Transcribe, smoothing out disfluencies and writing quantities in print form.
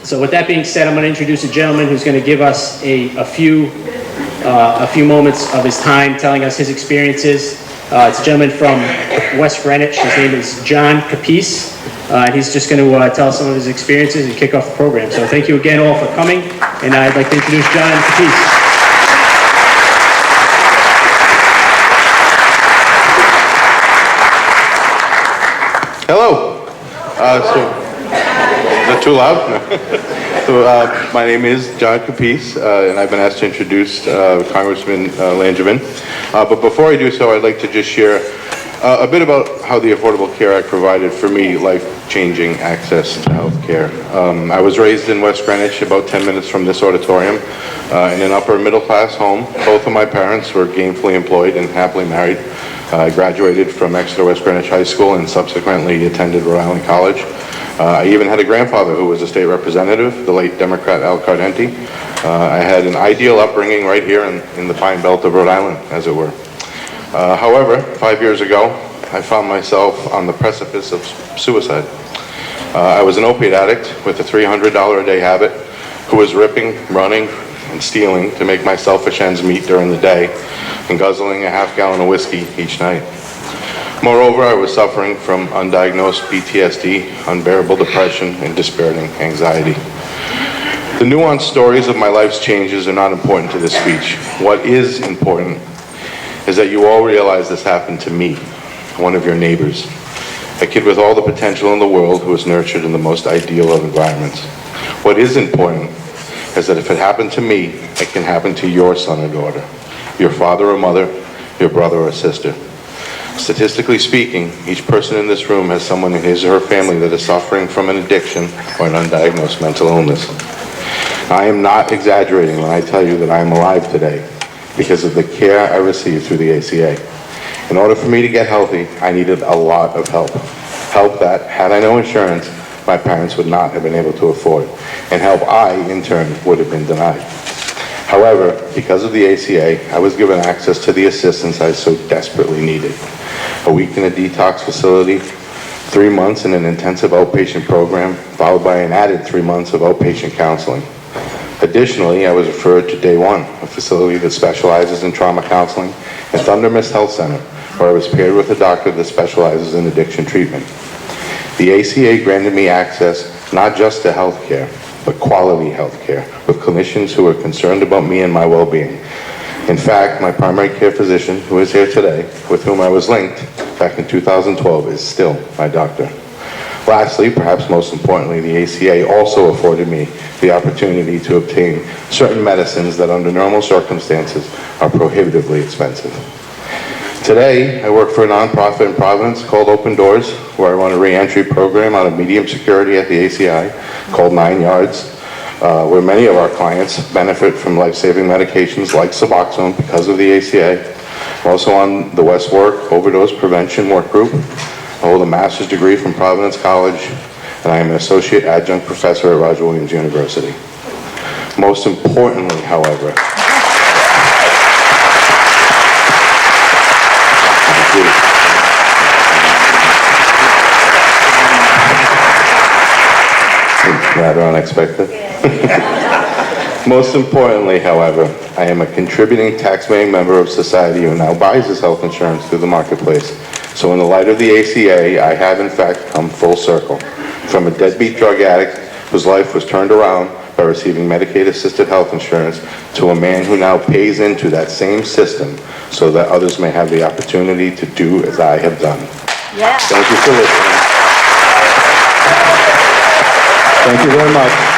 So with that being said, I'm going to introduce a gentleman who's going to give us a few moments of his time telling us his experiences. It's a gentleman from West Greenwich. His name is John Capice. He's just going to tell us some of his experiences and kick off the program. So thank you again all for coming, and I'd like to introduce John Capice. Hello. Is that too loud? No. My name is John Capice, and I've been asked to introduce Congressman Langevin. But before I do so, I'd like to just share a bit about how the Affordable Care Act provided for me life-changing access to health care. I was raised in West Greenwich, about 10 minutes from this auditorium, in an upper middle-class home. Both of my parents were gainfully employed and happily married. I graduated from Exeter West Greenwich High School and subsequently attended Rhode Island College. I even had a grandfather who was a state representative, the late Democrat Al Cardenti. I had an ideal upbringing right here in the Pine Belt of Rhode Island, as it were. However, 5 years ago, I found myself on the precipice of suicide. I was an opiate addict with a $300 a day habit who was ripping, running, and stealing to make my selfish ends meet during the day and guzzling a half-gallon of whiskey each night. Moreover, I was suffering from undiagnosed PTSD, unbearable depression, and dispiriting anxiety. The nuanced stories of my life's changes are not important to this speech. What is important is that you all realize this happened to me, one of your neighbors, a kid with all the potential in the world who was nurtured in the most ideal of environments. What is important is that if it happened to me, it can happen to your son or daughter, your father or mother, your brother or sister. Statistically speaking, each person in this room has someone in his or her family that is suffering from an addiction or an undiagnosed mental illness. I am not exaggerating when I tell you that I am alive today because of the care I received through the ACA. In order for me to get healthy, I needed a lot of help. Help that, had I no insurance, my parents would not have been able to afford, and help I, in turn, would have been denied. However, because of the ACA, I was given access to the assistance I so desperately needed. A week in a detox facility, 3 months in an intensive outpatient program, followed by an added 3 months of outpatient counseling. Additionally, I was referred to Day One, a facility that specializes in trauma counseling, and Thunder Mist Health Center, where I was paired with a doctor that specializes in addiction treatment. The ACA granted me access not just to health care, but quality health care with clinicians who are concerned about me and my well-being. In fact, my primary care physician, who is here today, with whom I was linked back in 2012, is still my doctor. Lastly, perhaps most importantly, the ACA also afforded me the opportunity to obtain certain medicines that under normal circumstances are prohibitively expensive. Today, I work for a nonprofit in Providence called Open Doors, where I run a re-entry program out of medium security at the ACI called 9 Yards, where many of our clients benefit from life-saving medications like Suboxone because of the ACA. I'm also on the West Warwick Overdose Prevention Work Group. I hold a master's degree from Providence College, and I am an associate adjunct professor at Roger Williams University. Most importantly, however, rather unexpected. Most importantly, however, I am a contributing tax-paying member of society who now buys his health insurance through the marketplace. So in the light of the ACA, I have in fact come full circle. From a deadbeat drug addict whose life was turned around by receiving Medicaid-assisted health insurance to a man who now pays into that same system so that others may have the opportunity to do as I have done. Yeah. Thank you for listening. Thank you very much.